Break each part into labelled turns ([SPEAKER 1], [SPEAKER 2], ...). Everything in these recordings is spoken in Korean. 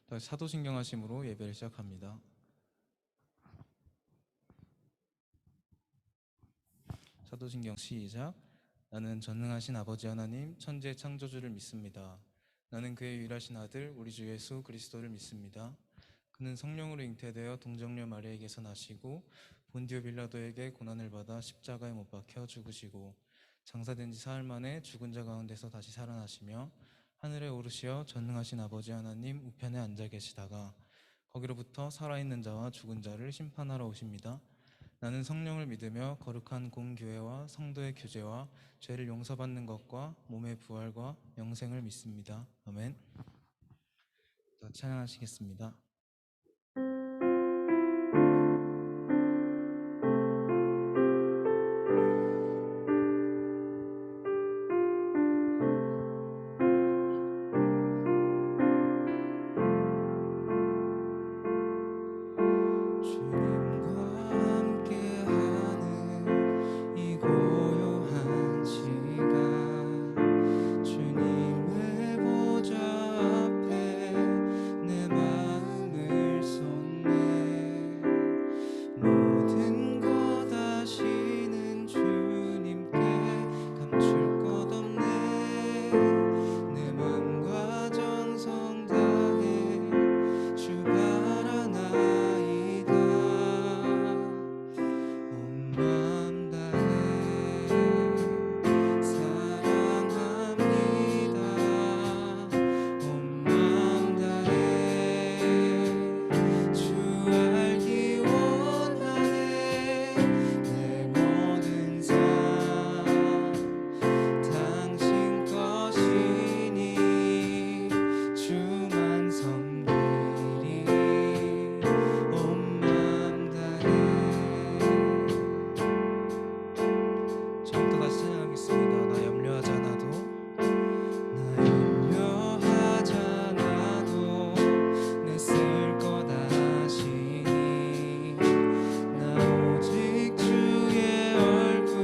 [SPEAKER 1] 다시 사도신경 하심으로 예배를 시작합니다. 사도신경 시작. 나는 전능하신 아버지 하나님 천지의 창조주를 믿습니다. 나는 그의 유일하신 아들 우리 주 예수 그리스도를 믿습니다. 그는 성령으로 잉태되어 동정녀 마리아에게서 나시고 본디오 빌라도에게 고난을 받아 십자가에 못 박혀 죽으시고 장사된 지 사흘 만에 죽은 자 가운데서 다시 살아나시며 하늘에 오르시어 전능하신 아버지 하나님 우편에 앉아 계시다가 거기로부터 살아있는 자와 죽은 자를 심판하러 오십니다. 나는 성령을 믿으며 거룩한 공교회와 성도의 교제와 죄를 용서받는 것과 몸의 부활과 영생을 믿습니다. 아멘. 더 찬양하시겠습니다. 주님과 함께하는 이 고요한 시간 주님의 보좌 앞에 내 마음을 쏟네 모든 것 아시는 주님께 감출 것 없네 내 맘과 정성 다해 주 바라나이다 온 맘 다해 사랑합니다 온 맘 다해 주 알기 원하네 내 모든 삶 당신 것이니 주만 섬기리 온 맘 다해 처음부터 다시 찬양하겠습니다. 나 염려하지 않아도 내 쓸 것 아시니 나 오직 주의 얼굴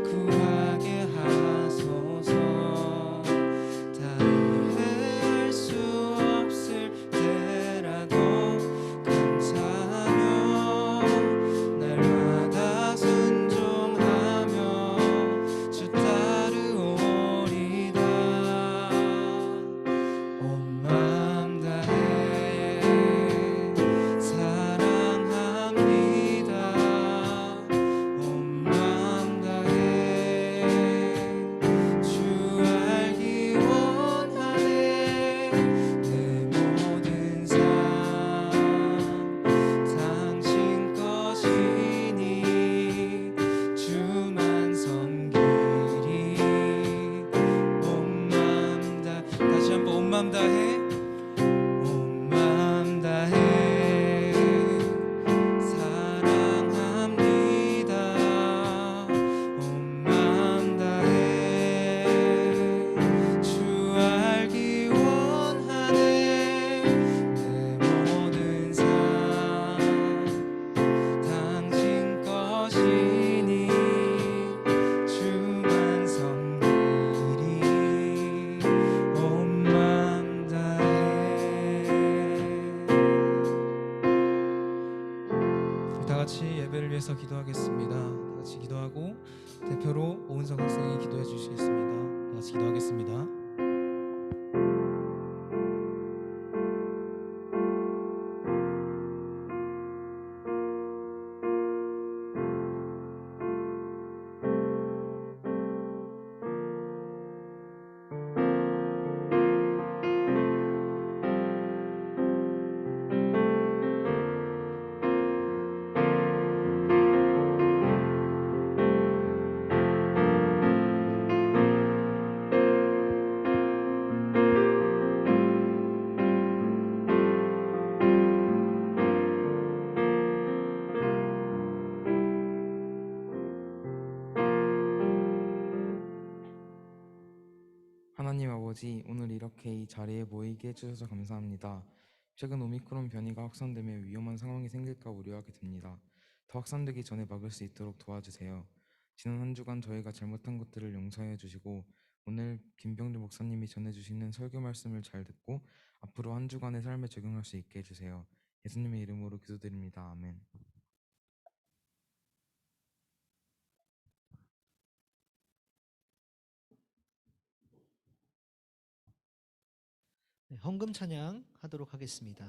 [SPEAKER 1] 구하게 하소서 다 이해할 수 없을 때라도 감사하며 날마다 순종하며 주 따르오리다 온 맘 다해 사랑합니다 온 맘 다해 주 알기 원하네 내 모든 삶 당신 것이니 주만 섬기리 온 맘 다 다시 한번 온 맘 다해 온 맘 다해 사랑합니다 온 맘 다해 주 알기 원하네 내 모든 삶 당신 것이니 주만 섬기리 온 맘 다해 다 같이 예배를 위해서 기도하겠습니다. 다 같이 기도하고 대표로 오은석 학생이 기도해 주시겠습니다. 다 같이 기도하겠습니다.
[SPEAKER 2] 하나님 아버지, 오늘 이렇게 이 자리에 모이게 해주셔서 감사합니다. 최근 오미크론 변이가 확산되며 위험한 상황이 생길까 우려하게 됩니다. 더 확산되기 전에 막을 수 있도록 도와주세요. 지난 한 주간 저희가 잘못한 것들을 용서해 주시고 오늘 김병주 목사님이 전해주시는 설교 말씀을 잘 듣고 앞으로 한 주간의 삶에 적용할 수 있게 해주세요. 예수님의 이름으로 기도드립니다. 아멘.
[SPEAKER 3] 네, 헌금 찬양 하도록 하겠습니다.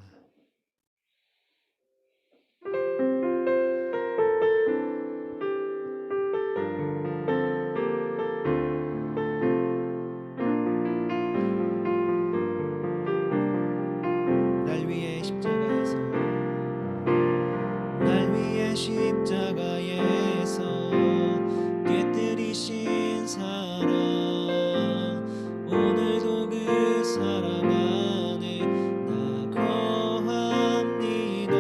[SPEAKER 3] 날 위해 십자가에서 깨뜨리신 사랑, 오늘도 그 사랑 안에 나 거합니다.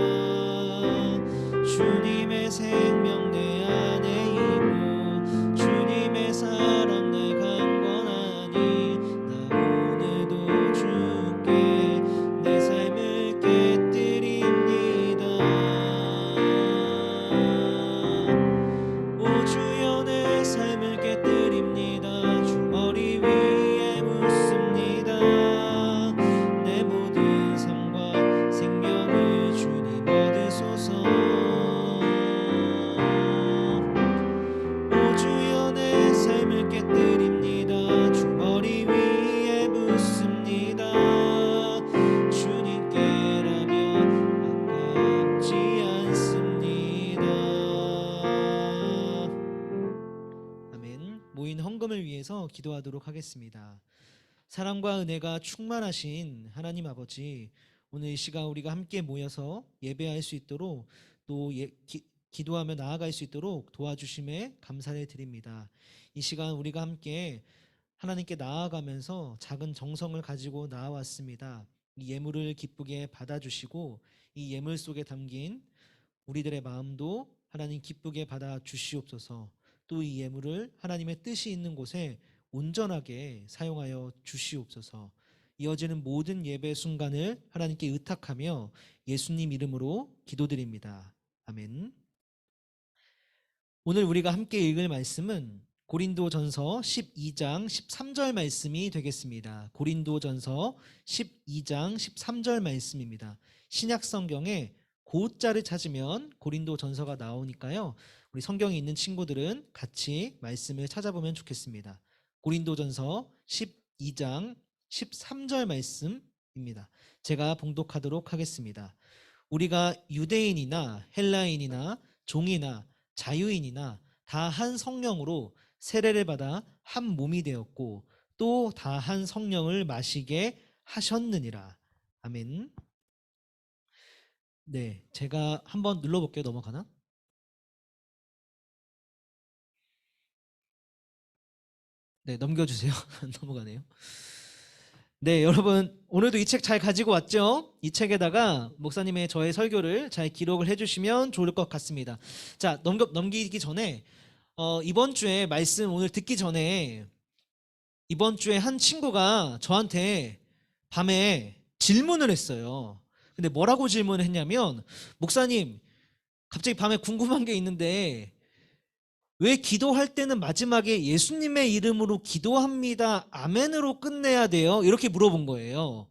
[SPEAKER 3] 주님의 생명 내 안에 있고 주님의 사랑 날 강권하니 나 오늘도 주께 내 삶을 깨뜨립니다. 오 주여 내 삶을 깨뜨립니다. 주 머리 위에 묻습니다. 내 모든 삶과 생명을 주님 얻으소서. 오 주여 내 삶을 깨뜨립니다. 주 머리 위에 묻습니다. 주님께라면 아깝지 않습니다. 아멘. 모인 헌금을 위해서 기도하도록 하겠습니다. 사랑과 은혜가 충만하신 하나님 아버지, 오늘 이 시간 우리가 함께 모여서 예배할 수 있도록 또 기도하며 나아갈 수 있도록 도와주심에 감사를 드립니다. 이 시간 우리가 함께 하나님께 나아가면서 작은 정성을 가지고 나아왔습니다. 이 예물을 기쁘게 받아주시고 이 예물 속에 담긴 우리들의 마음도 하나님 기쁘게 받아 주시옵소서. 또 이 예물을 하나님의 뜻이 있는 곳에 온전하게 사용하여 주시옵소서. 이어지는 모든 예배 순간을 하나님께 의탁하며 예수님 이름으로 기도드립니다. 아멘. 오늘 우리가 함께 읽을 말씀은 고린도전서 12장 13절 말씀이 되겠습니다. 고린도전서 12장 13절 말씀입니다. 신약 성경에 고자를 찾으면 고린도전서가 나오니까요. 우리 성경이 있는 친구들은 같이 말씀을 찾아보면 좋겠습니다. 고린도전서 12장 13절 말씀입니다. 제가 봉독하도록 하겠습니다. 우리가 유대인이나 헬라인이나 종이나 자유인이나 다 한 성령으로 세례를 받아 한 몸이 되었고 또 다 한 성령을 마시게 하셨느니라. 아멘. 네, 제가 한번 눌러볼게요. 넘어가나? 네, 넘겨주세요. 넘어가네요. 네, 여러분 오늘도 이 책 잘 가지고 왔죠? 이 책에다가 목사님의 저의 설교를 잘 기록을 해주시면 좋을 것 같습니다. 자, 넘기기 전에 이번 주에 말씀 오늘 듣기 전에 이번 주에 한 친구가 저한테 밤에 질문을 했어요. 근데 뭐라고 질문을 했냐면, 목사님 갑자기 밤에 궁금한 게 있는데 왜 기도할 때는 마지막에 예수님의 이름으로 기도합니다. 아멘으로 끝내야 돼요? 이렇게 물어본 거예요.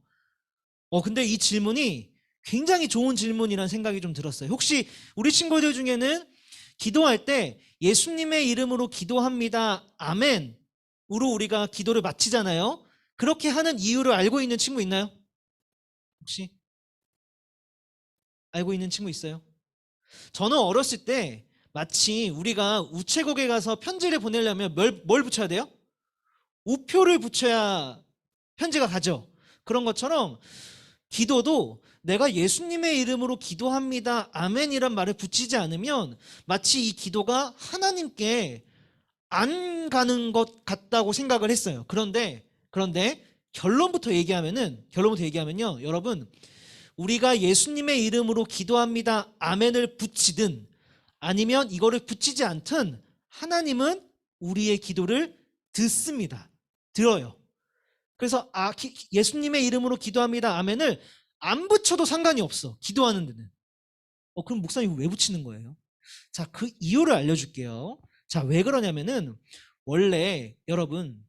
[SPEAKER 3] 근데 이 질문이 굉장히 좋은 질문이라는 생각이 좀 들었어요. 혹시 우리 친구들 중에는 기도할 때 예수님의 이름으로 기도합니다. 아멘으로 우리가 기도를 마치잖아요. 그렇게 하는 이유를 알고 있는 친구 있나요? 혹시 알고 있는 친구 있어요? 저는 어렸을 때 마치 우리가 우체국에 가서 편지를 보내려면 뭘 붙여야 돼요? 우표를 붙여야 편지가 가죠. 그런 것처럼 기도도 내가 예수님의 이름으로 기도합니다. 아멘이란 말을 붙이지 않으면 마치 이 기도가 하나님께 안 가는 것 같다고 생각을 했어요. 그런데 결론부터 얘기하면요. 여러분, 우리가 예수님의 이름으로 기도합니다. 아멘을 붙이든 아니면 이거를 붙이지 않든 하나님은 우리의 기도를 듣습니다. 들어요. 그래서 예수님의 이름으로 기도합니다. 아멘을 안 붙여도 상관이 없어. 기도하는 데는. 그럼 목사님 왜 붙이는 거예요? 자, 그 이유를 알려줄게요. 자, 왜 그러냐면은 원래 여러분,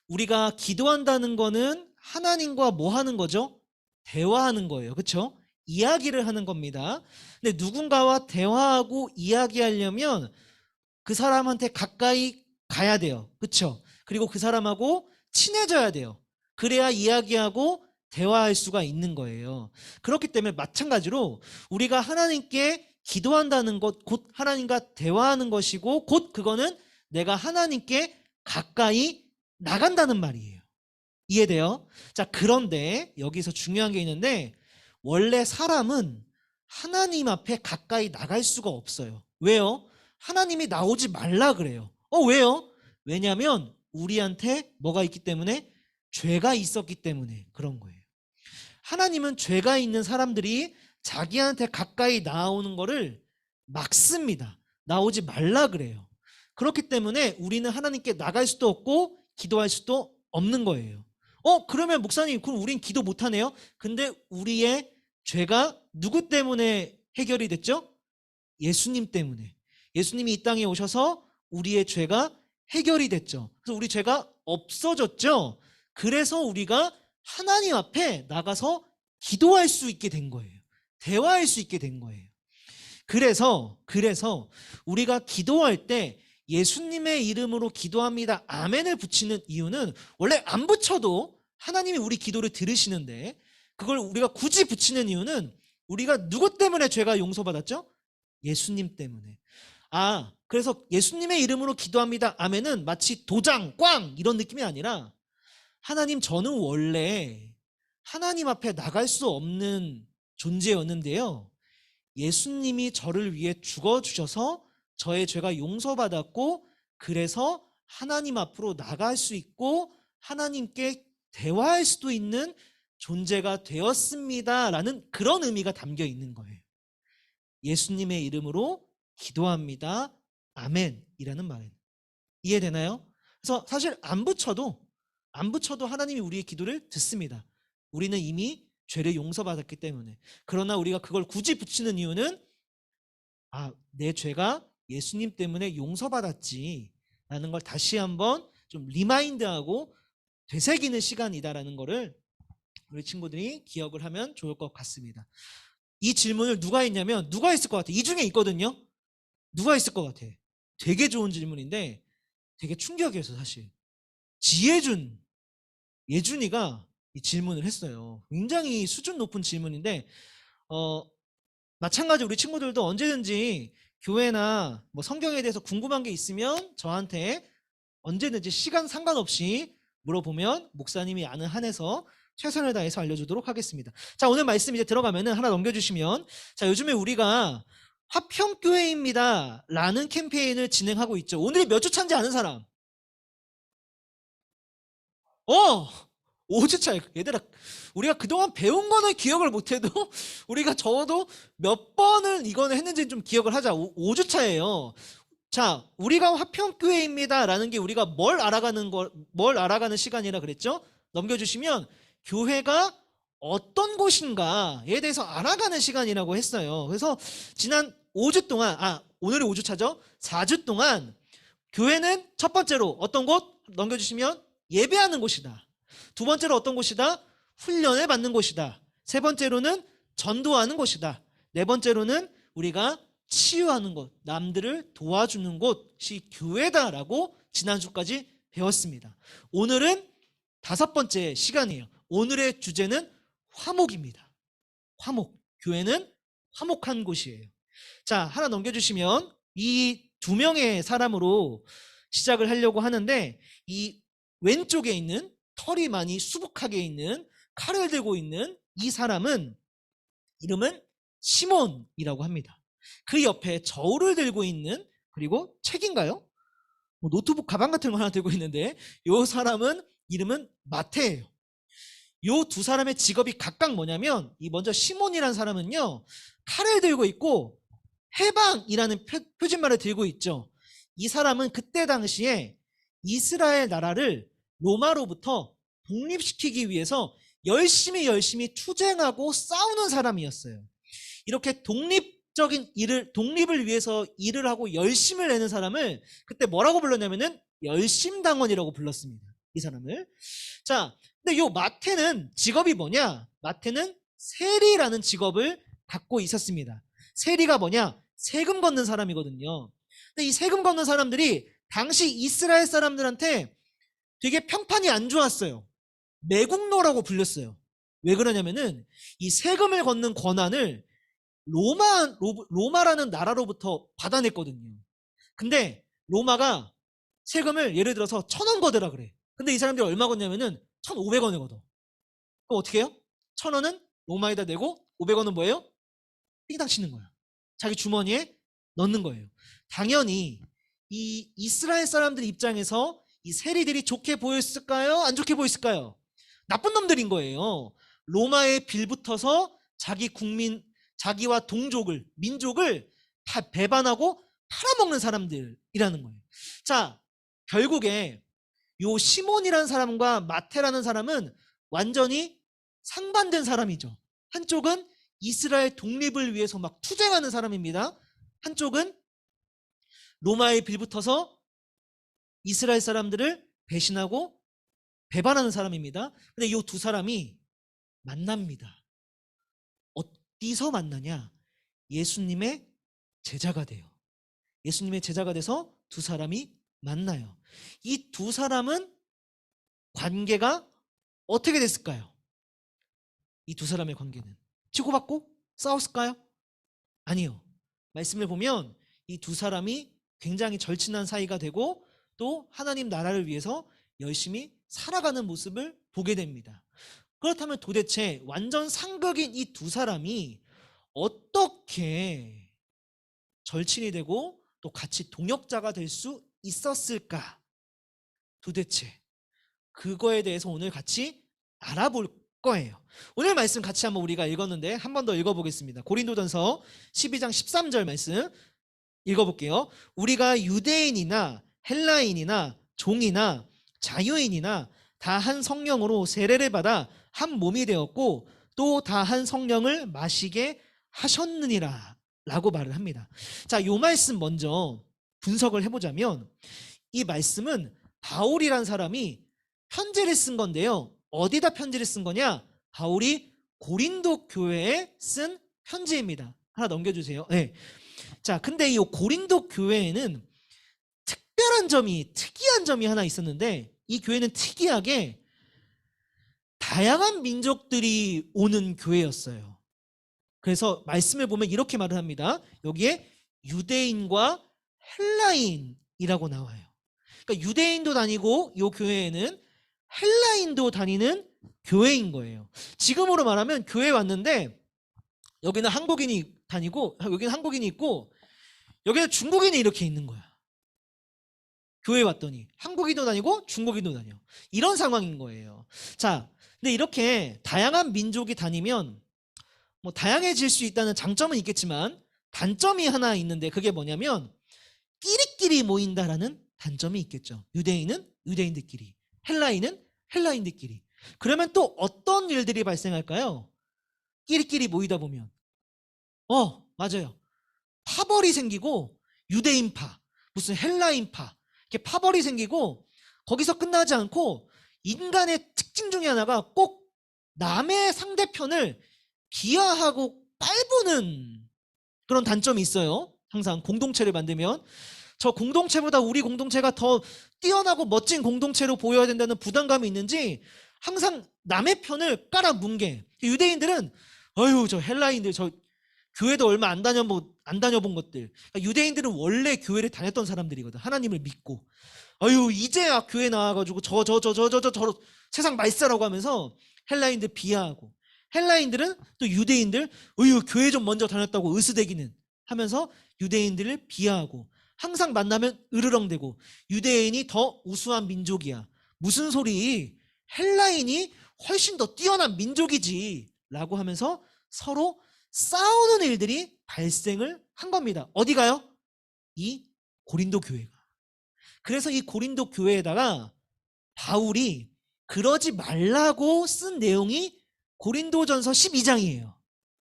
[SPEAKER 3] 우리가 기도한다는 거는 하나님과 뭐 하는 거죠? 대화하는 거예요. 그렇죠? 이야기를 하는 겁니다. 근데 누군가와 대화하고 이야기하려면 그 사람한테 가까이 가야 돼요. 그렇죠? 그리고 그 사람하고 친해져야 돼요. 그래야 이야기하고 대화할 수가 있는 거예요. 그렇기 때문에 마찬가지로 우리가 하나님께 기도한다는 것, 곧 하나님과 대화하는 것이고, 곧 그거는 내가 하나님께 가까이 나간다는 말이에요. 이해돼요? 자, 그런데 여기서 중요한 게 있는데, 원래 사람은 하나님 앞에 가까이 나갈 수가 없어요. 왜요? 하나님이 나오지 말라 그래요. 왜요? 왜냐하면 우리한테 뭐가 있기 때문에? 죄가 있었기 때문에 그런 거예요. 하나님은 죄가 있는 사람들이 자기한테 가까이 나오는 거를 막습니다. 나오지 말라 그래요. 그렇기 때문에 우리는 하나님께 나갈 수도 없고 기도할 수도 없는 거예요. 그러면 목사님, 그럼 우린 기도 못하네요? 근데 우리의 죄가 누구 때문에 해결이 됐죠? 예수님 때문에. 예수님이 이 땅에 오셔서 우리의 죄가 해결이 됐죠. 그래서 우리 죄가 없어졌죠. 그래서 우리가 하나님 앞에 나가서 기도할 수 있게 된 거예요. 대화할 수 있게 된 거예요. 그래서 우리가 기도할 때 예수님의 이름으로 기도합니다. 아멘을 붙이는 이유는 원래 안 붙여도 하나님이 우리 기도를 들으시는데 그걸 우리가 굳이 붙이는 이유는 우리가 누구 때문에 죄가 용서받았죠? 예수님 때문에. 그래서 예수님의 이름으로 기도합니다. 아멘은 마치 도장, 꽝 이런 느낌이 아니라 하나님, 저는 원래 하나님 앞에 나갈 수 없는 존재였는데요. 예수님이 저를 위해 죽어주셔서 저의 죄가 용서받았고 그래서 하나님 앞으로 나갈 수 있고 하나님께 대화할 수도 있는 존재가 되었습니다라는 그런 의미가 담겨 있는 거예요. 예수님의 이름으로 기도합니다. 아멘이라는 말은. 이해되나요? 그래서 사실 안 붙여도 하나님이 우리의 기도를 듣습니다. 우리는 이미 죄를 용서받았기 때문에. 그러나 우리가 그걸 굳이 붙이는 이유는 내 죄가 예수님 때문에 용서받았지 라는 걸 다시 한번 좀 리마인드하고 되새기는 시간이다라는 거를 우리 친구들이 기억을 하면 좋을 것 같습니다. 이 질문을 누가 했냐면 누가 했을 것 같아? 이 중에 있거든요. 누가 했을 것 같아? 되게 좋은 질문인데 되게 충격이었어 사실. 예준이가 이 질문을 했어요. 굉장히 수준 높은 질문인데 마찬가지 우리 친구들도 언제든지 교회나 뭐 성경에 대해서 궁금한 게 있으면 저한테 언제든지 시간 상관없이 물어보면 목사님이 아는 한에서 최선을 다해서 알려주도록 하겠습니다. 자, 오늘 말씀 이제 들어가면은 하나 넘겨주시면, 자, 요즘에 우리가 화평교회입니다 라는 캠페인을 진행하고 있죠. 오늘이 몇 주 차인지 아는 사람? 5주 차. 얘들아, 우리가 그동안 배운 거는 기억을 못해도 우리가 적어도 몇 번을 이거는 했는지 좀 기억을 하자. 5주 차예요. 자, 우리가 화평교회입니다 라는 게 우리가 뭘 알아가는 시간이라 그랬죠? 넘겨주시면 교회가 어떤 곳인가에 대해서 알아가는 시간이라고 했어요. 그래서 지난 5주 동안, 오늘이 5주 차죠? 4주 동안 교회는 첫 번째로 어떤 곳? 넘겨주시면 예배하는 곳이다. 두 번째로 어떤 곳이다? 훈련을 받는 곳이다. 세 번째로는 전도하는 곳이다. 네 번째로는 우리가 치유하는 곳, 남들을 도와주는 곳이 교회다라고 지난주까지 배웠습니다. 오늘은 5번째 시간이에요. 오늘의 주제는 화목입니다. 화목. 교회는 화목한 곳이에요. 자, 하나 넘겨주시면 이 2명의 사람으로 시작을 하려고 하는데 이 왼쪽에 있는 털이 많이 수북하게 있는 칼을 들고 있는 이 사람은 이름은 시몬이라고 합니다. 그 옆에 저울을 들고 있는, 그리고 책인가요? 노트북 가방 같은 거 하나 들고 있는데 이 사람은 이름은 마태예요. 이 두 사람의 직업이 각각 뭐냐면 이 먼저 시몬이라는 사람은요 칼을 들고 있고 해방이라는 표진말을 들고 있죠. 이 사람은 그때 당시에 이스라엘 나라를 로마로부터 독립시키기 위해서 열심히 투쟁하고 싸우는 사람이었어요. 이렇게 독립을 위해서 일을 하고 열심을 내는 사람을 그때 뭐라고 불렀냐면은 열심당원이라고 불렀습니다. 이 사람을. 자, 근데 요 마태는 직업이 뭐냐? 마태는 세리라는 직업을 갖고 있었습니다. 세리가 뭐냐? 세금 걷는 사람이거든요. 근데 이 세금 걷는 사람들이 당시 이스라엘 사람들한테 되게 평판이 안 좋았어요. 매국노라고 불렸어요. 왜 그러냐면은 이 세금을 걷는 권한을 로마라는 나라로부터 받아냈거든요. 근데 로마가 세금을 예를 들어서 1,000원 걷으라 그래. 근데 이 사람들이 얼마 걷냐면은 1,500원을 걷어. 그럼 어떻게 해요? 1,000원은 로마에다 내고 500원은 뭐예요? 띵땅 치는 거야. 자기 주머니에 넣는 거예요. 당연히 이 이스라엘 사람들 입장에서 이 세리들이 좋게 보였을까요? 안 좋게 보였을까요? 나쁜 놈들인 거예요. 로마에 빌붙어서 자기 국민, 자기와 동족을, 민족을 다 배반하고 팔아먹는 사람들이라는 거예요. 자, 결국에 요 시몬이라는 사람과 마태라는 사람은 완전히 상반된 사람이죠. 한쪽은 이스라엘 독립을 위해서 막 투쟁하는 사람입니다. 한쪽은 로마에 빌붙어서 이스라엘 사람들을 배신하고 배반하는 사람입니다. 근데 이 두 사람이 만납니다. 어디서 만나냐? 예수님의 제자가 돼요. 예수님의 제자가 돼서 두 사람이 만나요. 이 두 사람은 관계가 어떻게 됐을까요? 이 두 사람의 관계는 치고받고 싸웠을까요? 아니요. 말씀을 보면 이 두 사람이 굉장히 절친한 사이가 되고 또 하나님 나라를 위해서 열심히 살아가는 모습을 보게 됩니다. 그렇다면 도대체 완전 상극인 이 두 사람이 어떻게 절친이 되고 또 같이 동역자가 될 수 있었을까? 도대체 그거에 대해서 오늘 같이 알아볼 거예요. 오늘 말씀 같이 한번 우리가 읽었는데 한 번 더 읽어보겠습니다. 고린도전서 12장 13절 말씀 읽어볼게요. 우리가 유대인이나 헬라인이나 종이나 자유인이나 다 한 성령으로 세례를 받아 한 몸이 되었고 또 다 한 성령을 마시게 하셨느니라 라고 말을 합니다. 자, 요 말씀 먼저 분석을 해보자면 이 말씀은 바울이란 사람이 편지를 쓴 건데요. 어디다 편지를 쓴 거냐? 바울이 고린도 교회에 쓴 편지입니다. 하나 넘겨주세요. 네. 자, 근데 이 고린도 교회에는 특이한 점이 하나 있었는데 이 교회는 특이하게 다양한 민족들이 오는 교회였어요. 그래서 말씀을 보면 이렇게 말을 합니다. 여기에 유대인과 헬라인이라고 나와요. 그러니까 유대인도 다니고 이 교회에는 헬라인도 다니는 교회인 거예요. 지금으로 말하면 교회에 왔는데 여기는 한국인이 다니고 여기는 한국인이 있고 여기는 중국인이 이렇게 있는 거야. 교회에 왔더니 한국인도 다니고 중국인도 다녀. 이런 상황인 거예요. 자, 근데 이렇게 다양한 민족이 다니면 뭐 다양해질 수 있다는 장점은 있겠지만 단점이 하나 있는데 그게 뭐냐면 끼리끼리 모인다라는 단점이 있겠죠. 유대인은 유대인들끼리, 헬라인은 헬라인들끼리. 그러면 또 어떤 일들이 발생할까요? 끼리끼리 모이다 보면 맞아요. 파벌이 생기고 유대인파, 무슨 헬라인파 이렇게 파벌이 생기고 거기서 끝나지 않고 인간의 특징 중에 하나가 꼭 남의 상대편을 비하하고 깔보는 그런 단점이 있어요. 항상 공동체를 만들면 저 공동체보다 우리 공동체가 더 뛰어나고 멋진 공동체로 보여야 된다는 부담감이 있는지 항상 남의 편을 깔아뭉개. 유대인들은 저 헬라인들 저 교회도 얼마 안 다녀본 것들. 그러니까 유대인들은 원래 교회를 다녔던 사람들이거든. 하나님을 믿고. 이제야 교회 나와가지고 저 세상 말살라고 하면서 헬라인들 비하하고. 헬라인들은 또 유대인들 교회 좀 먼저 다녔다고 으스대기는 하면서 유대인들을 비하하고 항상 만나면 으르렁대고 유대인이 더 우수한 민족이야. 무슨 소리? 헬라인이 훨씬 더 뛰어난 민족이지 라고 하면서 서로 싸우는 일들이 발생을 한 겁니다. 어디가요? 이 고린도 교회가. 그래서 이 고린도 교회에다가 바울이 그러지 말라고 쓴 내용이 고린도전서 12장이에요.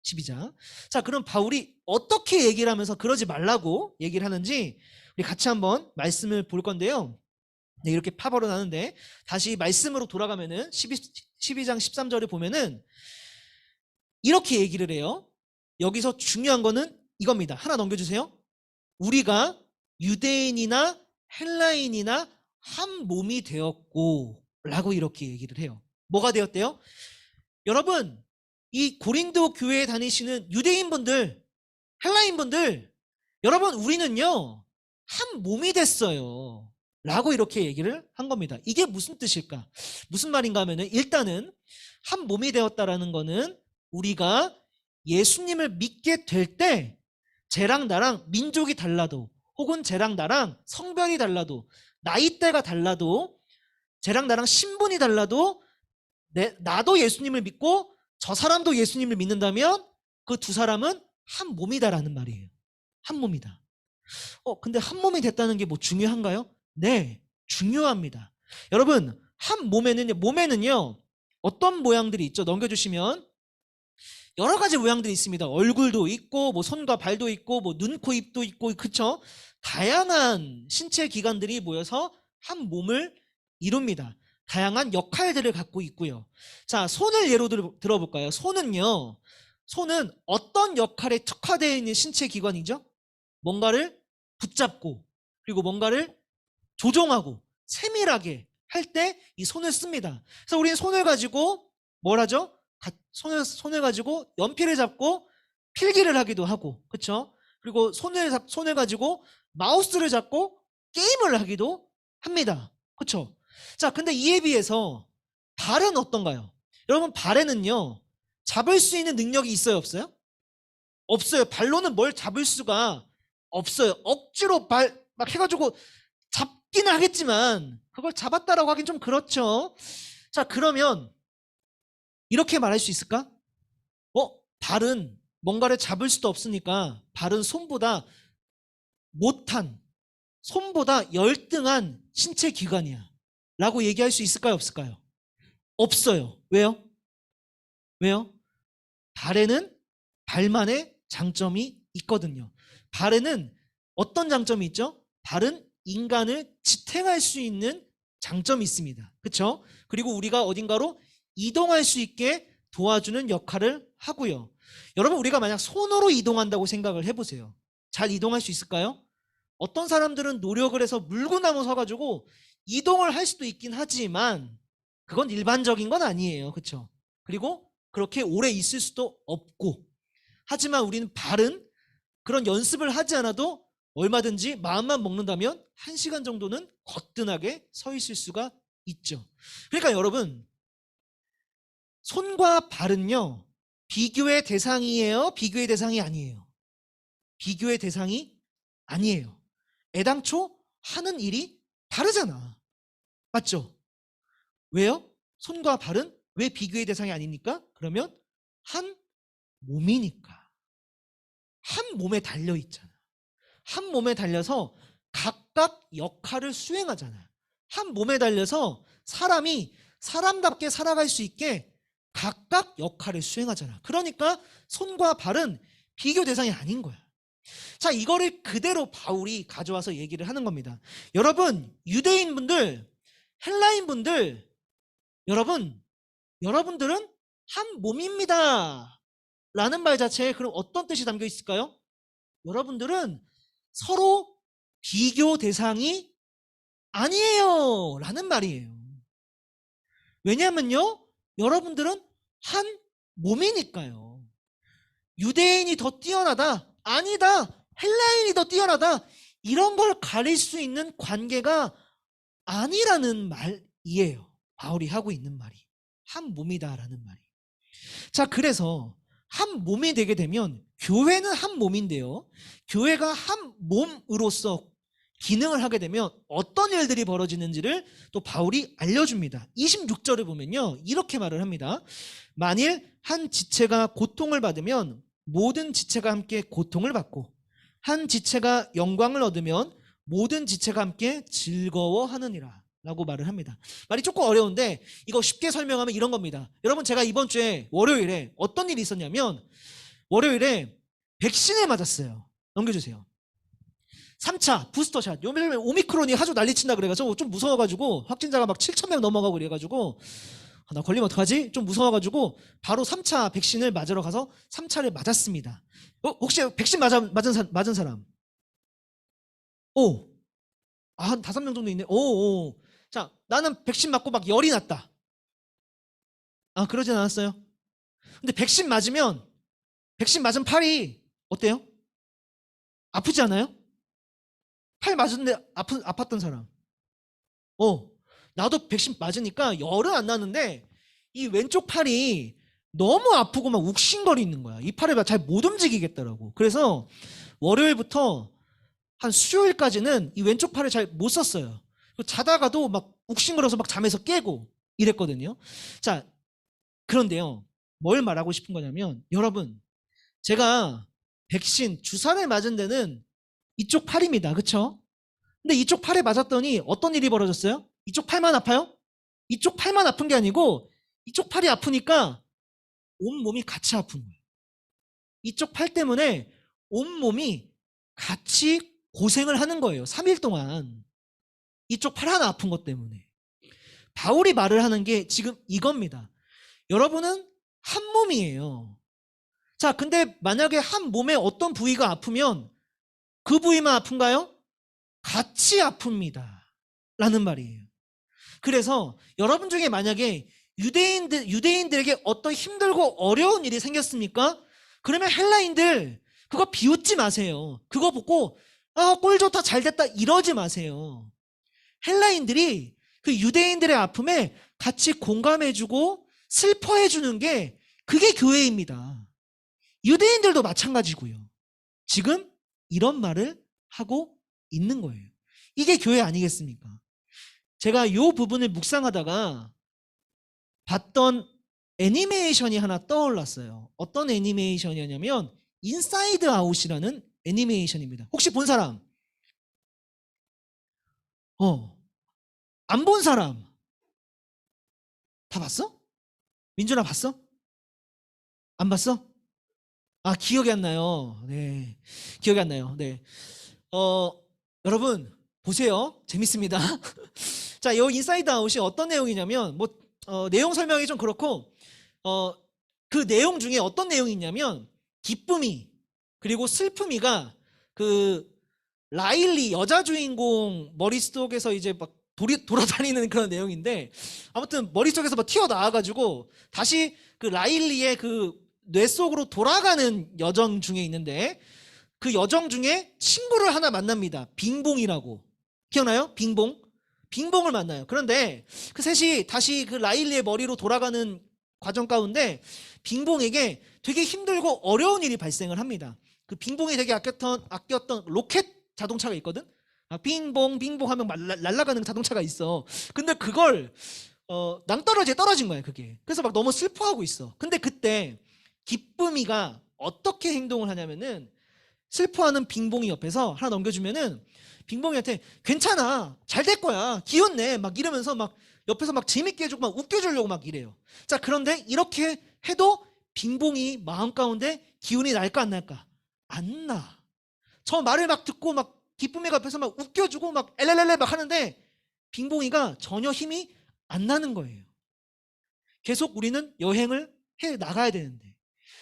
[SPEAKER 3] 12장. 자, 그럼 바울이 어떻게 얘기를 하면서 그러지 말라고 얘기를 하는지 우리 같이 한번 말씀을 볼 건데요. 네, 이렇게 파벌은 하는데 다시 말씀으로 돌아가면은 12장 13절에 보면은 이렇게 얘기를 해요. 여기서 중요한 거는 이겁니다. 하나 넘겨주세요. 우리가 유대인이나 헬라인이나 한 몸이 되었고 라고 이렇게 얘기를 해요. 뭐가 되었대요? 여러분, 이 고린도 교회에 다니시는 유대인분들, 헬라인분들, 여러분 우리는요 한 몸이 됐어요 라고 이렇게 얘기를 한 겁니다. 이게 무슨 뜻일까? 무슨 말인가 하면은 일단은 한 몸이 되었다라는 거는 우리가 예수님을 믿게 될 때 쟤랑 나랑 민족이 달라도 혹은 쟤랑 나랑 성별이 달라도 나이대가 달라도 쟤랑 나랑 신분이 달라도 나도 예수님을 믿고 저 사람도 예수님을 믿는다면 그 두 사람은 한 몸이다라는 말이에요. 한 몸이다. 근데 한 몸이 됐다는 게 뭐 중요한가요? 네, 중요합니다. 여러분, 한 몸에는요, 어떤 모양들이 있죠? 넘겨주시면 여러 가지 모양들이 있습니다. 얼굴도 있고, 뭐 손과 발도 있고, 뭐 눈, 코, 입도 있고, 그쵸? 다양한 신체 기관들이 모여서 한 몸을 이룹니다. 다양한 역할들을 갖고 있고요. 자, 손을 예로 들어볼까요? 손은 어떤 역할에 특화되어 있는 신체 기관이죠? 뭔가를 붙잡고, 그리고 뭔가를 조종하고, 세밀하게 할 때 이 손을 씁니다. 그래서 우리는 손을 가지고 뭘 하죠? 손을 가지고 연필을 잡고 필기를 하기도 하고, 그렇죠? 그리고 손을 가지고 마우스를 잡고 게임을 하기도 합니다. 그렇죠? 자, 근데 이에 비해서 발은 어떤가요? 여러분, 발에는요 잡을 수 있는 능력이 있어요, 없어요? 없어요. 발로는 뭘 잡을 수가 없어요. 억지로 발 막 해가지고 잡기는 하겠지만 그걸 잡았다라고 하긴 좀 그렇죠. 자, 그러면 이렇게 말할 수 있을까? 발은 뭔가를 잡을 수도 없으니까 발은 손보다 열등한 신체 기관이야 라고 얘기할 수 있을까요, 없을까요? 없어요. 왜요? 발에는 발만의 장점이 있거든요. 발에는 어떤 장점이 있죠? 발은 인간을 지탱할 수 있는 장점이 있습니다. 그렇죠? 그리고 우리가 어딘가로 이동할 수 있게 도와주는 역할을 하고요. 여러분, 우리가 만약 손으로 이동한다고 생각을 해보세요. 잘 이동할 수 있을까요? 어떤 사람들은 노력을 해서 물구나무 서가지고 이동을 할 수도 있긴 하지만 그건 일반적인 건 아니에요. 그렇죠? 그리고 그렇게 오래 있을 수도 없고, 하지만 우리는 발은 그런 연습을 하지 않아도 얼마든지 마음만 먹는다면 1시간 정도는 거뜬하게 서 있을 수가 있죠. 그러니까 여러분, 손과 발은요 비교의 대상이에요, 비교의 대상이 아니에요? 비교의 대상이 아니에요. 애당초 하는 일이 다르잖아. 맞죠? 왜요? 손과 발은 왜 비교의 대상이 아닙니까? 그러면 한 몸이니까. 한 몸에 달려 있잖아. 한 몸에 달려서 각각 역할을 수행하잖아. 한 몸에 달려서 사람이 사람답게 살아갈 수 있게 각각 역할을 수행하잖아. 그러니까 손과 발은 비교 대상이 아닌 거야. 자, 이거를 그대로 바울이 가져와서 얘기를 하는 겁니다. 여러분, 유대인분들, 헬라인분들, 여러분들은 한 몸입니다 라는 말 자체에 그럼 어떤 뜻이 담겨 있을까요? 여러분들은 서로 비교 대상이 아니에요 라는 말이에요. 왜냐하면요, 여러분들은 한 몸이니까요. 유대인이 더 뛰어나다, 아니다, 헬라인이 더 뛰어나다, 이런 걸 가릴 수 있는 관계가 아니라는 말이에요. 바울이 하고 있는 말이 한 몸이다라는 말이. 자, 그래서 한 몸이 되게 되면 교회는 한 몸인데요, 교회가 한 몸으로서 기능을 하게 되면 어떤 일들이 벌어지는지를 또 바울이 알려줍니다. 26절을 보면요, 이렇게 말을 합니다. 만일 한 지체가 고통을 받으면 모든 지체가 함께 고통을 받고, 한 지체가 영광을 얻으면 모든 지체가 함께 즐거워하느니라 라고 말을 합니다. 말이 조금 어려운데 이거 쉽게 설명하면 이런 겁니다. 여러분, 제가 이번 주에 월요일에 어떤 일이 있었냐면, 월요일에 백신을 맞았어요. 넘겨주세요. 3차 부스터샷. 요즘에 오미크론이 아주 난리친다 그래가지고 좀 무서워가지고 확진자가 막 7,000명 넘어가고 그래가지고 나 걸리면 어떡하지? 좀 무서워가지고 바로 3차 백신을 맞으러 가서 3차를 맞았습니다. 혹시 백신 맞은 사람? 오, 한 5명 정도 있네. 오. 자, 나는 백신 맞고 막 열이 났다. 그러진 않았어요. 근데 백신 맞은 팔이 어때요? 아프지 않아요? 팔 맞았는데 아팠던 사람. 나도 백신 맞으니까 열은 안 나는데 이 왼쪽 팔이 너무 아프고 막 욱신거리는 거야. 이 팔을 잘 못 움직이겠더라고. 그래서 월요일부터 한 수요일까지는 이 왼쪽 팔을 잘 못 썼어요. 자다가도 막 욱신거려서 막 잠에서 깨고 이랬거든요. 자, 그런데요. 뭘 말하고 싶은 거냐면 여러분, 제가 백신 주사를 맞은 데는 이쪽 팔입니다. 그렇죠? 근데 이쪽 팔에 맞았더니 어떤 일이 벌어졌어요? 이쪽 팔만 아파요? 이쪽 팔만 아픈 게 아니고 이쪽 팔이 아프니까 온몸이 같이 아픈 거예요. 이쪽 팔 때문에 온몸이 같이 고생을 하는 거예요. 3일 동안. 이쪽 팔 하나 아픈 것 때문에. 바울이 말을 하는 게 지금 이겁니다. 여러분은 한 몸이에요. 자, 근데 만약에 한 몸에 어떤 부위가 아프면 그 부위만 아픈가요? 같이 아픕니다. 라는 말이에요. 그래서 여러분 중에 만약에 유대인들에게 어떤 힘들고 어려운 일이 생겼습니까? 그러면 헬라인들 그거 비웃지 마세요. 그거 보고 꼴 좋다 잘 됐다 이러지 마세요. 헬라인들이 그 유대인들의 아픔에 같이 공감해주고 슬퍼해주는 게 그게 교회입니다. 유대인들도 마찬가지고요. 지금 이런 말을 하고 있는 거예요. 이게 교회 아니겠습니까? 제가 이 부분을 묵상하다가 봤던 애니메이션이 하나 떠올랐어요. 어떤 애니메이션이었냐면 인사이드 아웃이라는 애니메이션입니다. 혹시 본 사람? 안 본 사람? 다 봤어? 민준아 봤어? 안 봤어? 기억이 안 나요. 네. 기억이 안 나요. 네. 여러분, 보세요. 재밌습니다. 자, 이 인사이드 아웃이 어떤 내용이냐면, 내용 설명이 좀 그렇고, 그 내용 중에 어떤 내용이 있냐면, 기쁨이, 그리고 슬픔이가 그 라일리 여자 주인공 머릿속에서 이제 막 돌아다니는 그런 내용인데, 아무튼 머릿속에서 막 튀어나와가지고, 다시 그 라일리의 그 뇌 속으로 돌아가는 여정 중에 있는데, 그 여정 중에 친구를 하나 만납니다. 빙봉이라고. 기억나요? 빙봉을 만나요. 그런데 그 셋이 다시 그 라일리의 머리로 돌아가는 과정 가운데 빙봉에게 되게 힘들고 어려운 일이 발생을 합니다. 그 빙봉이 되게 아꼈던 로켓 자동차가 있거든? 빙봉 하면 막 날아가는 자동차가 있어. 근데 그걸 낭떠러지에 떨어진 거야, 그게. 그래서 막 너무 슬퍼하고 있어. 근데 그때 기쁨이가 어떻게 행동을 하냐면은 슬퍼하는 빙봉이 옆에서 하나 넘겨주면은 빙봉이한테 괜찮아, 잘 될 거야, 기운내 막 이러면서 막 옆에서 막 재밌게 해주고 막 웃겨주려고 막 이래요. 자, 그런데 이렇게 해도 빙봉이 마음 가운데 기운이 날까 안 날까? 안 나. 저 말을 막 듣고 막 기쁨이가 옆에서 막 웃겨주고 막 엘렐렐레 막 하는데 빙봉이가 전혀 힘이 안 나는 거예요. 계속 우리는 여행을 해 나가야 되는데.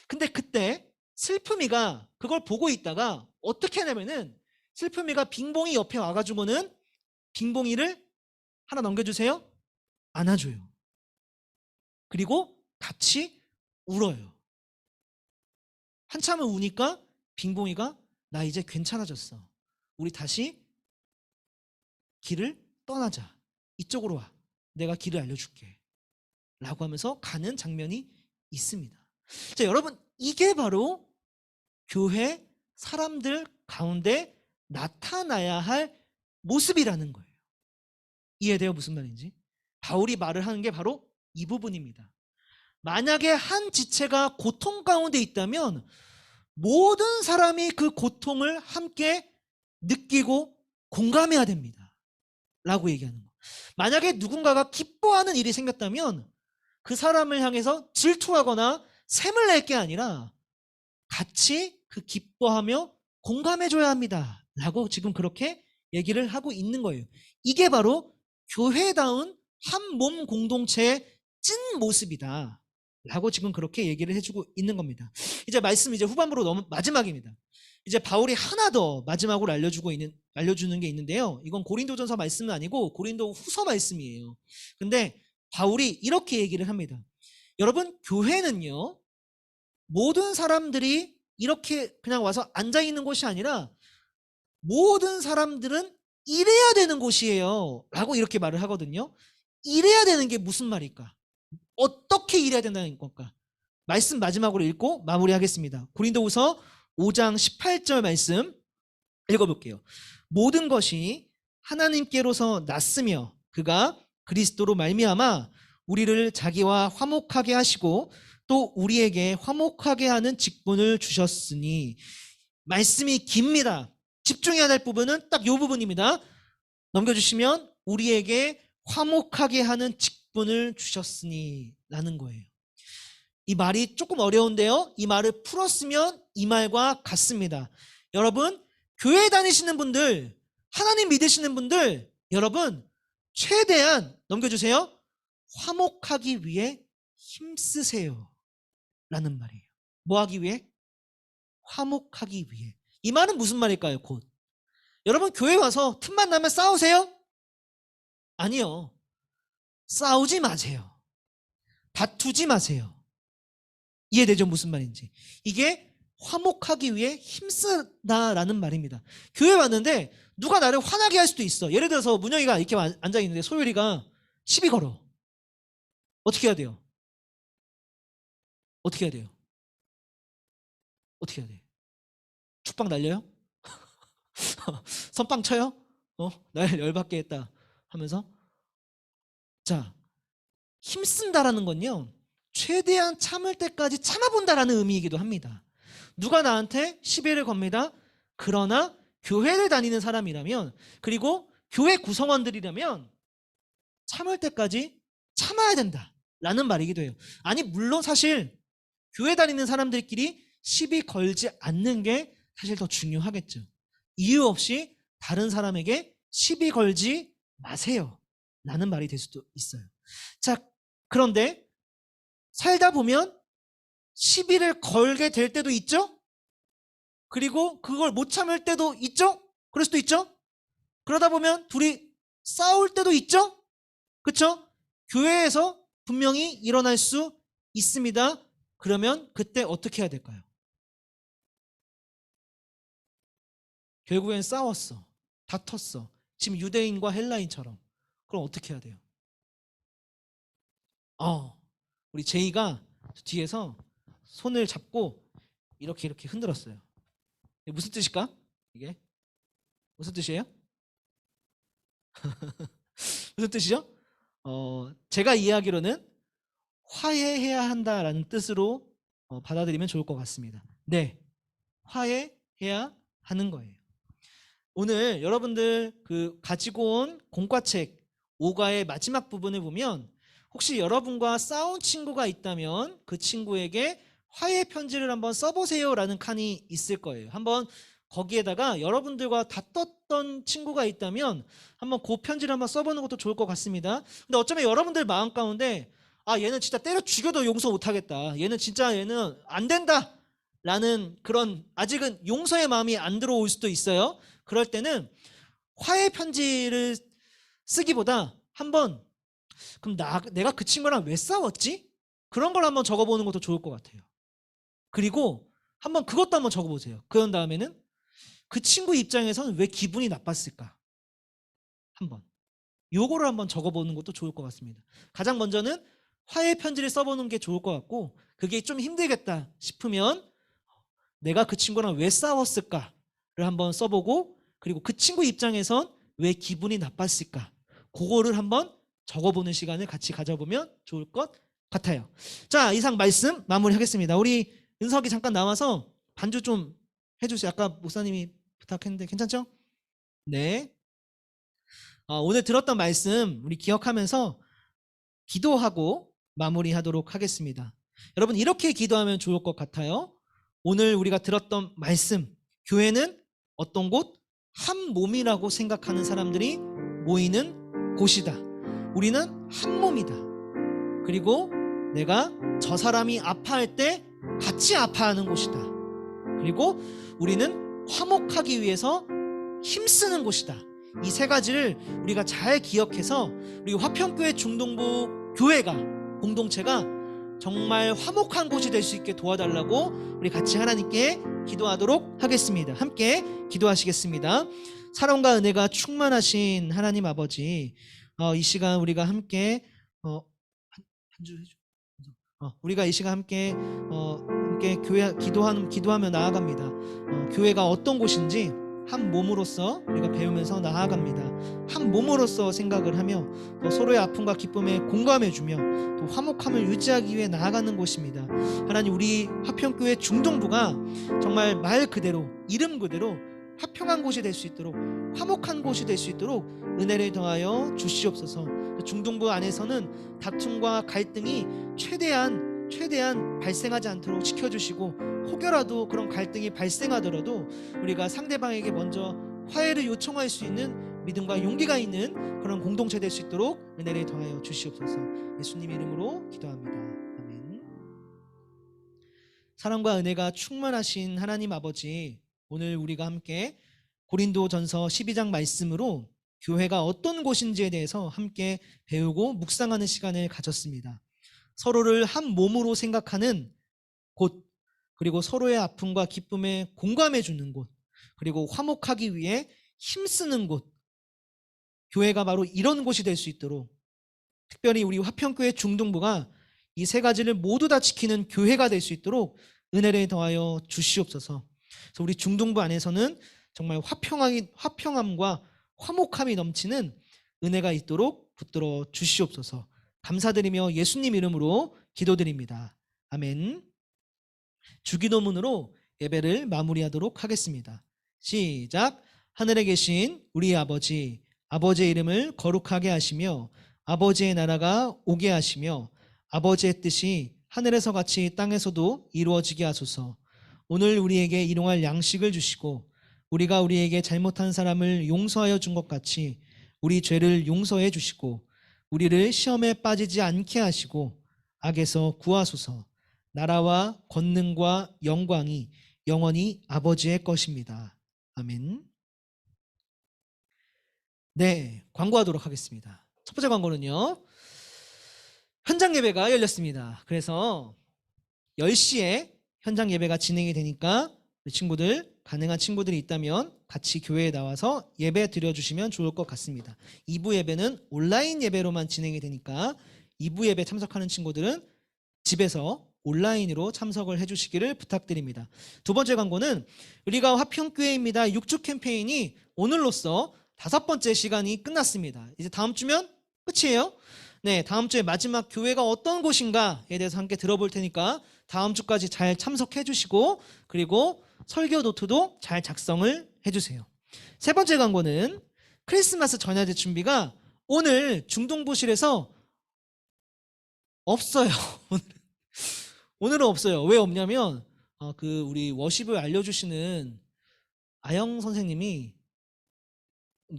[SPEAKER 3] 근데 그때 슬픔이가 그걸 보고 있다가 어떻게 하냐면은 슬픔이가 빙봉이 옆에 와가지고는 빙봉이를 하나 넘겨주세요. 안아줘요. 그리고 같이 울어요. 한참을 우니까 빙봉이가 나 이제 괜찮아졌어. 우리 다시 길을 떠나자. 이쪽으로 와. 내가 길을 알려줄게. 라고 하면서 가는 장면이 있습니다. 자, 여러분, 이게 바로 교회 사람들 가운데 나타나야 할 모습이라는 거예요. 이해돼요? 무슨 말인지? 바울이 말을 하는 게 바로 이 부분입니다. 만약에 한 지체가 고통 가운데 있다면 모든 사람이 그 고통을 함께 느끼고 공감해야 됩니다. 라고 얘기하는 거. 만약에 누군가가 기뻐하는 일이 생겼다면 그 사람을 향해서 질투하거나 샘을 낼 게 아니라 같이 그 기뻐하며 공감해줘야 합니다. 라고 지금 그렇게 얘기를 하고 있는 거예요. 이게 바로 교회다운 한 몸 공동체의 찐 모습이다 라고 지금 그렇게 얘기를 해주고 있는 겁니다. 이제 말씀 이제 후반부로 너무 마지막입니다. 이제 바울이 하나 더 마지막으로 알려주는 게 있는데요. 이건 고린도전서 말씀은 아니고 고린도 후서 말씀이에요. 근데 바울이 이렇게 얘기를 합니다. 여러분, 교회는요, 모든 사람들이 이렇게 그냥 와서 앉아있는 곳이 아니라 모든 사람들은 일해야 되는 곳이에요 라고 이렇게 말을 하거든요. 일해야 되는 게 무슨 말일까? 어떻게 일해야 된다는 걸까? 말씀 마지막으로 읽고 마무리하겠습니다. 고린도후서 5장 18절 말씀 읽어볼게요. 모든 것이 하나님께로서 났으며 그가 그리스도로 말미암아 우리를 자기와 화목하게 하시고 또 우리에게 화목하게 하는 직분을 주셨으니. 말씀이 깁니다. 집중해야 될 부분은 딱 이 부분입니다. 넘겨주시면 우리에게 화목하게 하는 직분을 주셨으니 라는 거예요. 이 말이 조금 어려운데요. 이 말을 풀었으면 이 말과 같습니다. 여러분, 교회 다니시는 분들, 하나님 믿으시는 분들, 여러분 최대한 넘겨주세요. 화목하기 위해 힘쓰세요 라는 말이에요. 뭐 하기 위해? 화목하기 위해. 이 말은 무슨 말일까요? 곧 여러분, 교회 와서 틈만 나면 싸우세요? 아니요. 싸우지 마세요. 다투지 마세요. 이해되죠? 무슨 말인지. 이게 화목하기 위해 힘쓰다라는 말입니다. 교회 왔는데 누가 나를 화나게 할 수도 있어. 예를 들어서 문영이가 이렇게 앉아있는데 소율이가 시비 걸어. 어떻게 해야 돼요? 어떻게 해야 돼요? 어떻게 해야 돼? 축방 날려요? 선빵 쳐요? 날 열받게 했다 하면서. 자, 힘쓴다라는 건요, 최대한 참을 때까지 참아본다라는 의미이기도 합니다. 누가 나한테 시비를 겁니다. 그러나 교회를 다니는 사람이라면, 그리고 교회 구성원들이라면 참을 때까지 참아야 된다라는 말이기도 해요. 아니, 물론 사실 교회 다니는 사람들끼리 시비 걸지 않는 게 사실 더 중요하겠죠. 이유 없이 다른 사람에게 시비 걸지 마세요 라는 말이 될 수도 있어요. 자, 그런데 살다 보면 시비를 걸게 될 때도 있죠. 그리고 그걸 못 참을 때도 있죠. 그럴 수도 있죠. 그러다 보면 둘이 싸울 때도 있죠. 그렇죠? 교회에서 분명히 일어날 수 있습니다. 그러면 그때 어떻게 해야 될까요? 결국엔 싸웠어. 다퉜어. 지금 유대인과 헬라인처럼. 그럼 어떻게 해야 돼요? 우리 제이가 뒤에서 손을 잡고 이렇게 흔들었어요. 이게 무슨 뜻일까? 이게 무슨 뜻이에요? 무슨 뜻이죠? 제가 이해하기로는 화해해야 한다라는 뜻으로 받아들이면 좋을 것 같습니다. 네, 화해해야 하는 거예요. 오늘 여러분들 가지고 온 공과책 5과의 마지막 부분을 보면, 혹시 여러분과 싸운 친구가 있다면 그 친구에게 화해 편지를 한번 써보세요 라는 칸이 있을 거예요. 한번 거기에다가 여러분들과 다퉜던 친구가 있다면 한번 그 편지를 한번 써보는 것도 좋을 것 같습니다. 근데 어쩌면 여러분들 마음 가운데 얘는 진짜 때려 죽여도 용서 못하겠다, 얘는 안 된다 라는 그런 아직은 용서의 마음이 안 들어올 수도 있어요. 그럴 때는 화해 편지를 쓰기보다 한번, 그럼 내가 그 친구랑 왜 싸웠지? 그런 걸 한번 적어보는 것도 좋을 것 같아요. 그리고 한번 그것도 한번 적어보세요. 그런 다음에는 그 친구 입장에서는 왜 기분이 나빴을까? 한번 요거를 한번 적어보는 것도 좋을 것 같습니다. 가장 먼저는 화해 편지를 써보는 게 좋을 것 같고, 그게 좀 힘들겠다 싶으면 내가 그 친구랑 왜 싸웠을까를 한번 써보고, 그리고 그 친구 입장에선 왜 기분이 나빴을까, 그거를 한번 적어보는 시간을 같이 가져보면 좋을 것 같아요. 자, 이상 말씀 마무리하겠습니다. 우리 은석이 잠깐 나와서 반주 좀 해주세요. 아까 목사님이 부탁했는데 괜찮죠? 네. 오늘 들었던 말씀 우리 기억하면서 기도하고 마무리하도록 하겠습니다. 여러분, 이렇게 기도하면 좋을 것 같아요. 오늘 우리가 들었던 말씀, 교회는 어떤 곳? 한 몸이라고 생각하는 사람들이 모이는 곳이다. 우리는 한 몸이다. 그리고 내가 저 사람이 아파할 때 같이 아파하는 곳이다. 그리고 우리는 화목하기 위해서 힘쓰는 곳이다. 이 세 가지를 우리가 잘 기억해서 우리 화평교회 중동부 교회가, 공동체가 정말 화목한 곳이 될 수 있게 도와달라고 우리 같이 하나님께 기도하도록 하겠습니다. 함께 기도하시겠습니다. 사랑과 은혜가 충만하신 하나님 아버지, 이 시간 우리가 함께 한주 해줘. 우리가 이 시간 함께 교회 기도하며 나아갑니다. 교회가 어떤 곳인지 한 몸으로서 우리가 배우면서 나아갑니다. 한 몸으로서 생각을 하며 또 서로의 아픔과 기쁨에 공감해주며 또 화목함을 유지하기 위해 나아가는 곳입니다. 하나님, 우리 화평교회 중동부가 정말 말 그대로, 이름 그대로 화평한 곳이 될 수 있도록, 화목한 곳이 될 수 있도록 은혜를 더하여 주시옵소서. 중동부 안에서는 다툼과 갈등이 최대한 발생하지 않도록 지켜주시고, 혹여라도 그런 갈등이 발생하더라도 우리가 상대방에게 먼저 화해를 요청할 수 있는 믿음과 용기가 있는 그런 공동체 될 수 있도록 은혜를 더하여 주시옵소서. 예수님 이름으로 기도합니다. 아멘. 사랑과 은혜가 충만하신 하나님 아버지, 오늘 우리가 함께 고린도전서 12장 말씀으로 교회가 어떤 곳인지에 대해서 함께 배우고 묵상하는 시간을 가졌습니다. 서로를 한 몸으로 생각하는 곳, 그리고 서로의 아픔과 기쁨에 공감해 주는 곳, 그리고 화목하기 위해 힘쓰는 곳, 교회가 바로 이런 곳이 될 수 있도록, 특별히 우리 화평교회 중동부가 이 세 가지를 모두 다 지키는 교회가 될 수 있도록 은혜를 더하여 주시옵소서. 그래서 우리 중동부 안에서는 정말 화평함과 화목함이 넘치는 은혜가 있도록 붙들어 주시옵소서. 감사드리며 예수님 이름으로 기도드립니다. 아멘. 주기도문으로 예배를 마무리하도록 하겠습니다. 시작. 하늘에 계신 우리 아버지, 아버지의 이름을 거룩하게 하시며 아버지의 나라가 오게 하시며 아버지의 뜻이 하늘에서 같이 땅에서도 이루어지게 하소서. 오늘 우리에게 일용할 양식을 주시고 우리가 우리에게 잘못한 사람을 용서하여 준 것 같이 우리 죄를 용서해 주시고 우리를 시험에 빠지지 않게 하시고 악에서 구하소서. 나라와 권능과 영광이 영원히 아버지의 것입니다. 아멘. 네, 광고하도록 하겠습니다. 첫 번째 광고는요, 현장 예배가 열렸습니다. 그래서 10시에 현장 예배가 진행이 되니까 우리 친구들, 가능한 친구들이 있다면 같이 교회에 나와서 예배 드려주시면 좋을 것 같습니다. 2부 예배는 온라인 예배로만 진행이 되니까 2부 예배 참석하는 친구들은 집에서 온라인으로 참석을 해주시기를 부탁드립니다. 두 번째 광고는 우리가 화평교회입니다 6주 캠페인이 오늘로써 5번째 시간이 끝났습니다. 이제 다음 주면 끝이에요. 네, 다음 주에 마지막 교회가 어떤 곳인가에 대해서 함께 들어볼 테니까 다음 주까지 잘 참석해 주시고, 그리고 설교 노트도 잘 작성을 해주세요. 세 번째 광고는 크리스마스 전야제 준비가 오늘 중동부실에서 없어요. 오늘은 없어요. 왜 없냐면 우리 워십을 알려주시는 아영 선생님이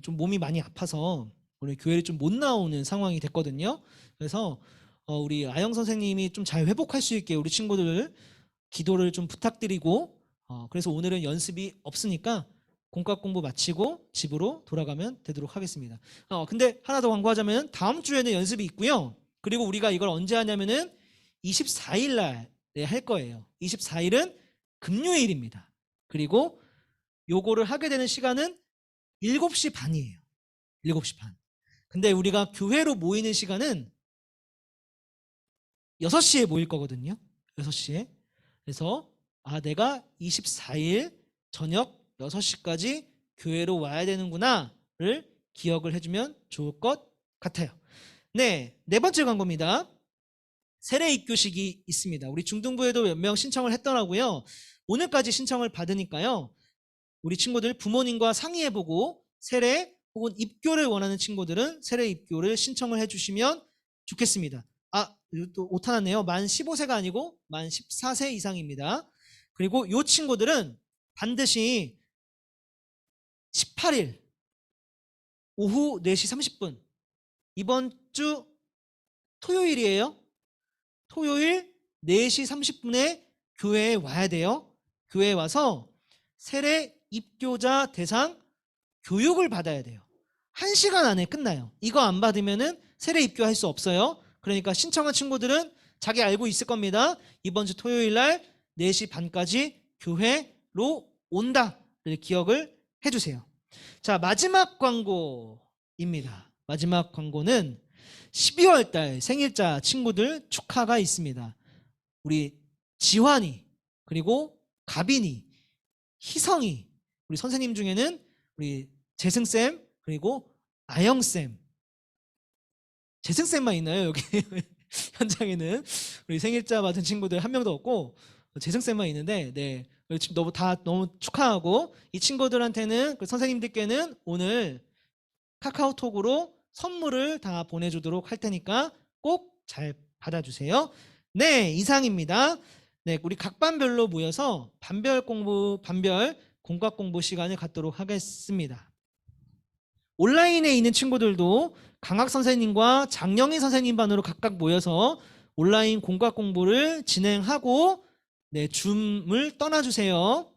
[SPEAKER 3] 좀 몸이 많이 아파서 오늘 교회를 좀 못 나오는 상황이 됐거든요. 그래서 우리 아영 선생님이 좀 잘 회복할 수 있게 우리 친구들 기도를 좀 부탁드리고, 그래서 오늘은 연습이 없으니까 공과 공부 마치고 집으로 돌아가면 되도록 하겠습니다. 근데 하나 더 광고하자면 다음 주에는 연습이 있고요. 그리고 우리가 이걸 언제 하냐면은 24일 날 할 거예요. 24일은 금요일입니다. 그리고 요거를 하게 되는 시간은 7시 반이에요. 7시 반. 근데 우리가 교회로 모이는 시간은 6시에 모일 거거든요. 6시에. 그래서 내가 24일 저녁 6시까지 교회로 와야 되는구나를 기억을 해주면 좋을 것 같아요. 네, 네 번째 광고입니다. 세례 입교식이 있습니다. 우리 중등부에도 몇 명 신청을 했더라고요. 오늘까지 신청을 받으니까요, 우리 친구들 부모님과 상의해보고 세례 혹은 입교를 원하는 친구들은 세례 입교를 신청을 해주시면 좋겠습니다. 또 오타났네요. 만 15세가 아니고 만 14세 이상입니다. 그리고 이 친구들은 반드시 18일 오후 4시 30분 이번 주 토요일이에요. 토요일 4시 30분에 교회에 와야 돼요. 교회에 와서 세례 입교자 대상 교육을 받아야 돼요. 1시간 안에 끝나요. 이거 안 받으면은 세례 입교할 수 없어요. 그러니까 신청한 친구들은 자기 알고 있을 겁니다. 이번 주 토요일 날 4시 반까지 교회로 온다를 기억을 해주세요. 자, 마지막 광고입니다. 마지막 광고는 12월 달 생일자 친구들 축하가 있습니다. 우리 지환이, 그리고 가빈이, 희성이, 우리 선생님 중에는 우리 재승쌤, 그리고 아영쌤. 재승쌤만 있나요, 여기? 현장에는 우리 생일자 받은 친구들 한 명도 없고 재승쌤만 있는데, 네, 지금 너무 축하하고, 이 친구들한테는, 그 선생님들께는 오늘 카카오톡으로 선물을 다 보내주도록 할 테니까 꼭 잘 받아주세요. 네, 이상입니다. 네, 우리 각 반별로 모여서 반별 공각 공부 시간을 갖도록 하겠습니다. 온라인에 있는 친구들도 강학 선생님과 장영희 선생님 반으로 각각 모여서 온라인 공각 공부를 진행하고, 네, 줌을 떠나주세요.